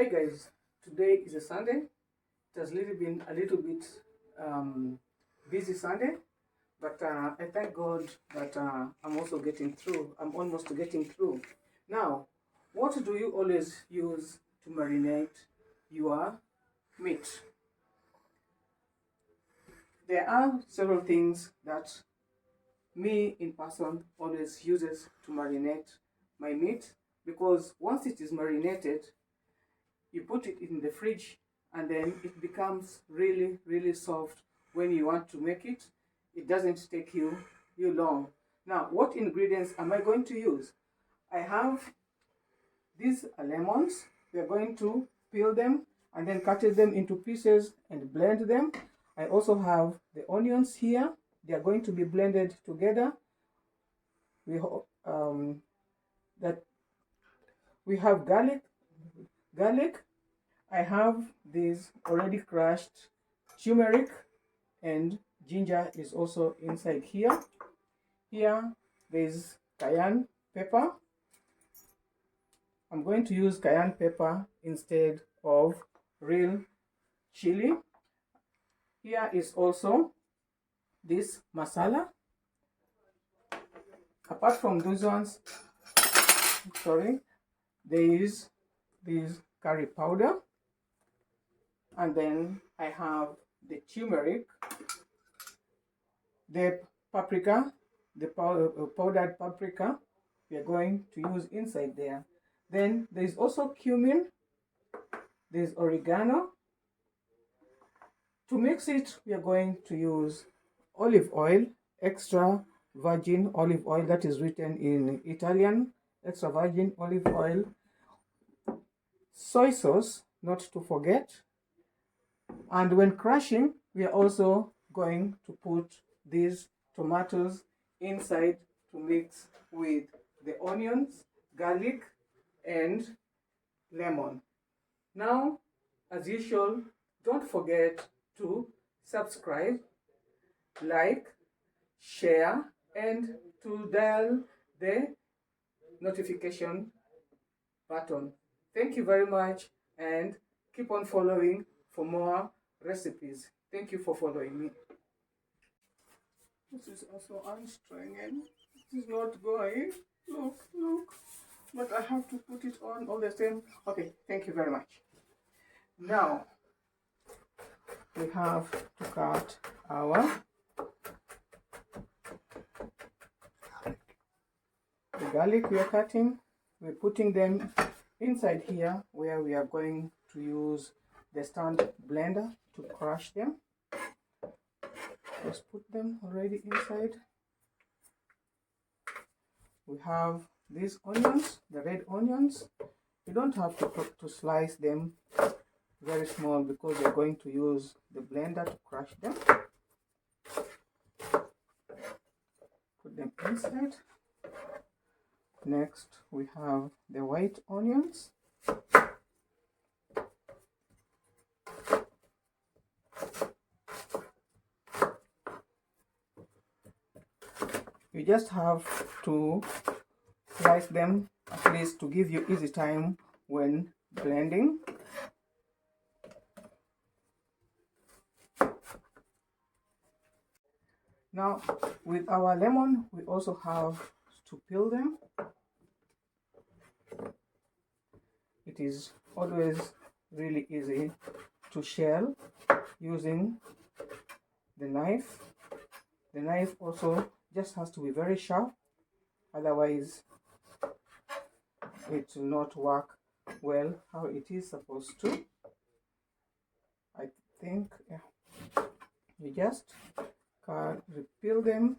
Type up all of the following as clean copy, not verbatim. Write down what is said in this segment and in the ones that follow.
Hi guys, today is a Sunday. It has been a little bit busy Sunday, but I thank God that I'm also getting through. I'm almost getting through. Now, what do you always use to marinate your meat? There are several things that me in person always uses to marinate my meat, because once it is marinated, you put it in the fridge and then it becomes really soft. When you want to make it, it doesn't take you long. Now, what ingredients am I going to use? I have these lemons. We are going to peel them and then cut them into pieces and blend them. I also have the onions here. They are going to be blended together. We that we have garlic. I have this already crushed turmeric, and ginger is also inside here. Here there's cayenne pepper. I'm going to use cayenne pepper instead of real chili. Here is also this masala. Apart from those ones, there is this curry powder, and then I have the turmeric, the paprika, the powdered paprika we are going to use inside there. Then there's also cumin, there's oregano. To mix it, we are going to use olive oil, extra virgin olive oil, that is written in Italian, extra virgin olive oil, soy sauce, not to forget. And when crushing, we are also going to put these tomatoes inside to mix with the onions, garlic, and lemon. Now, as usual, don't forget to subscribe, like, share, and to dial the notification button. Thank you very much, and keep on following for more recipes. Thank you for following me. This is also anstrenging. It is not going. Look. But I have to put it on all the same. Okay, thank you very much. Now, we have to cut our the garlic we are cutting. We're putting them inside here where we are going to use the stand blender to crush them. Just put them already inside. We have these onions, the red onions. You don't have to slice them very small because we're going to use the blender to crush them. Put them inside. Next, we have the white onions. You just have to slice them at least to give you easy time when blending. Now, with our lemon, we also have to peel them. It is always really easy to shell using the knife. The knife also just has to be very sharp, otherwise it will not work well how it is supposed to. I think you just peel them.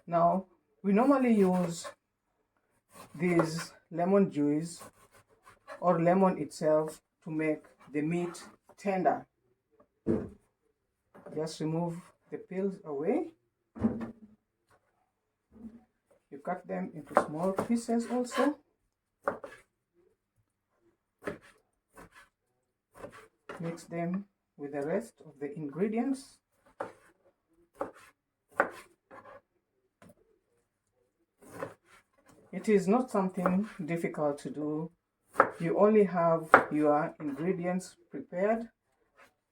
Now, we normally use this lemon juice or lemon itself to make the meat tender. Just remove the peels away. You cut them into small pieces also. Mix them with the rest of the ingredients. It is not something difficult to do. You only have your ingredients prepared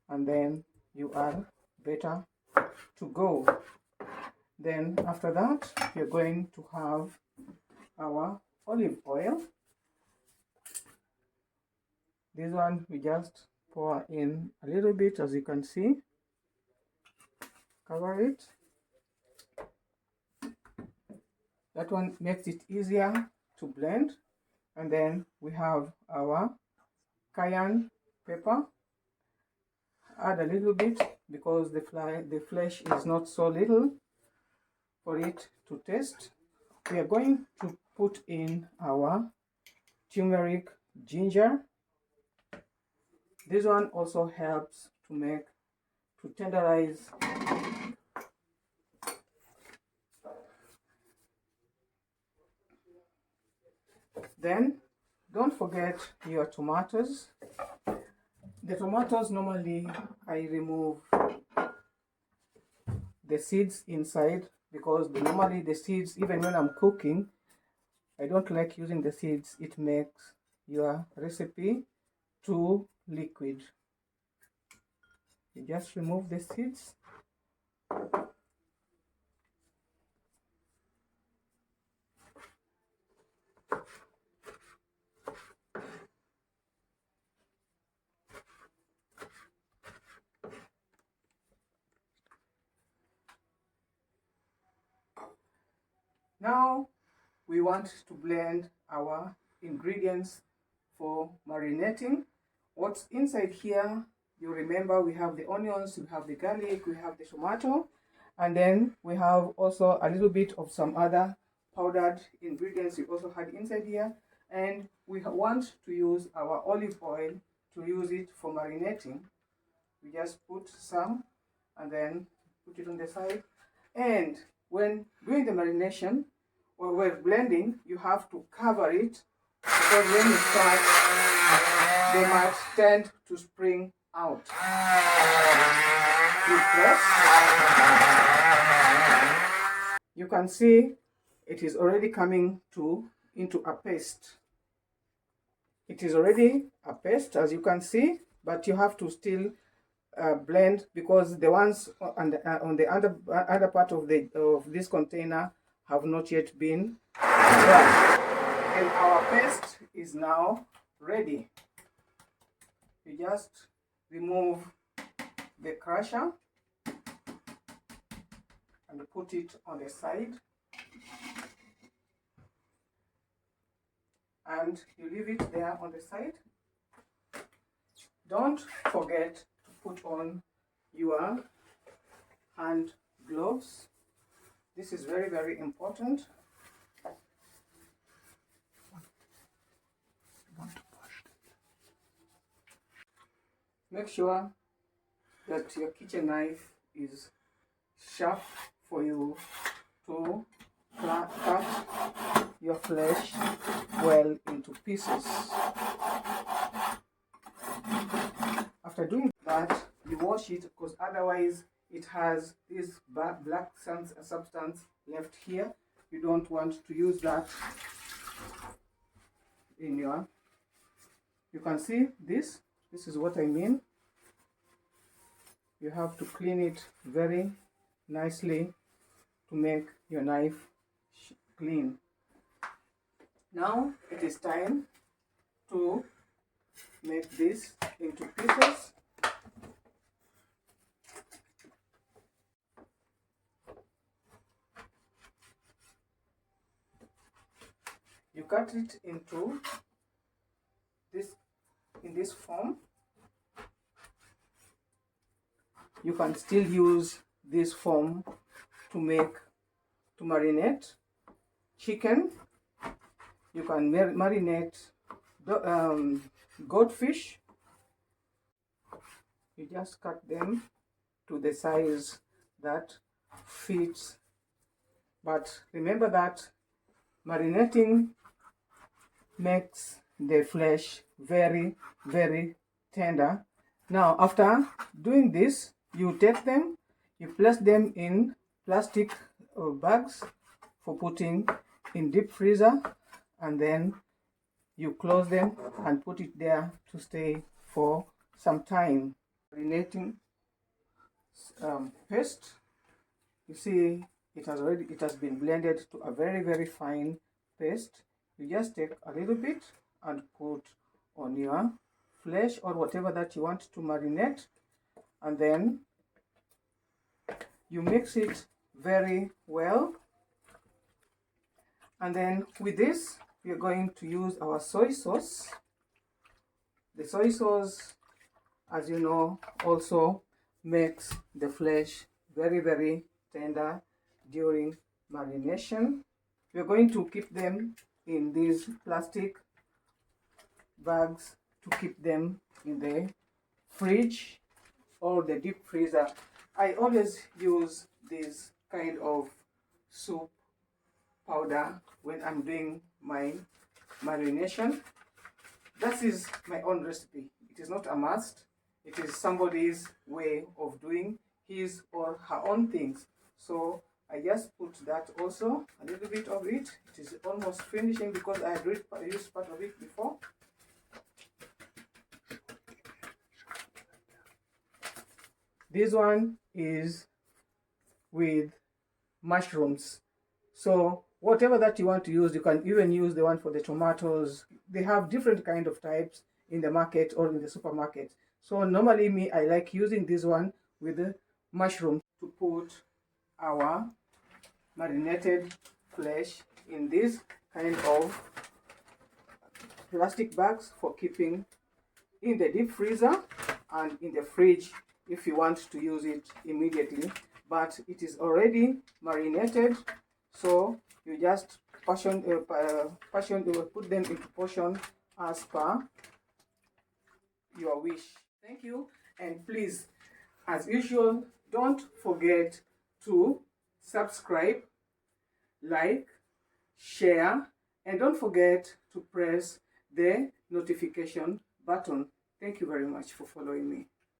and then you are better to go. Then after that, you're going to have our olive oil. This one we just pour in a little bit, as you can see. Cover it. That one makes it easier to blend. And then we have our cayenne pepper. Add a little bit because the flesh is not so little for it to taste. We are going to put in our turmeric ginger. This one also helps to tenderize Then don't forget your tomatoes. The tomatoes, normally I remove the seeds inside because normally the seeds, even when I'm cooking, I don't like using the seeds. It makes your recipe too liquid. You just remove the seeds. Now we want to blend our ingredients for marinating. What's inside here, you remember we have the onions, we have the garlic, we have the tomato, and then we have also a little bit of some other powdered ingredients we also had inside here. And we want to use our olive oil to use it for marinating. We just put some and then put it on the side. And when doing the marination, or we're blending, you have to cover it because when you start, they might tend to spring out. You press. You can see it is already coming into a paste. It is already a paste, as you can see, but you have to still blend because the ones on the other part of this container have not yet been dry. And our paste is now ready. You just remove the crusher and put it on the side, and you leave it there on the side. Don't forget to put on your hand gloves. This is very, very important. Make sure that your kitchen knife is sharp for you to cut your flesh well into pieces. After doing that, you wash it because otherwise it has this black substance left here. You don't want to use that in your... You can see this. This is what I mean. You have to clean it very nicely to make your knife clean. Now it is time to make this into pieces. You cut it into this form. You can still use this form to marinate chicken. You can marinate goldfish. You just cut them to the size that fits. But remember that marinating makes the flesh very, very tender. Now, after doing this, you take them, you place them in plastic bags for putting in deep freezer, and then you close them and put it there to stay for some time. Marinating paste, you see it has been blended to a very fine paste. You just take a little bit and put on your flesh or whatever that you want to marinate, and then you mix it very well. And then with this, we are going to use our soy sauce. The soy sauce, as you know, also makes the flesh very tender during marination. We're going to keep them in these plastic bags to keep them in the fridge or the deep freezer. I always use this kind of soup powder when I'm doing my marination. That is my own recipe. It is not a must. It is somebody's way of doing his or her own things. So I just put that also, a little bit of it. It is almost finishing because I had used part of it before. This one is with mushrooms. So whatever that you want to use, you can even use the one for the tomatoes. They have different kind of types in the market or in the supermarket. So normally me, I like using this one with the mushroom to put our marinated flesh in this kind of plastic bags for keeping in the deep freezer and in the fridge if you want to use it immediately. But it is already marinated, so you just put them into portion as per your wish. Thank you, and please, as usual, don't forget to subscribe, like, share, and don't forget to press the notification button. Thank you very much for following me.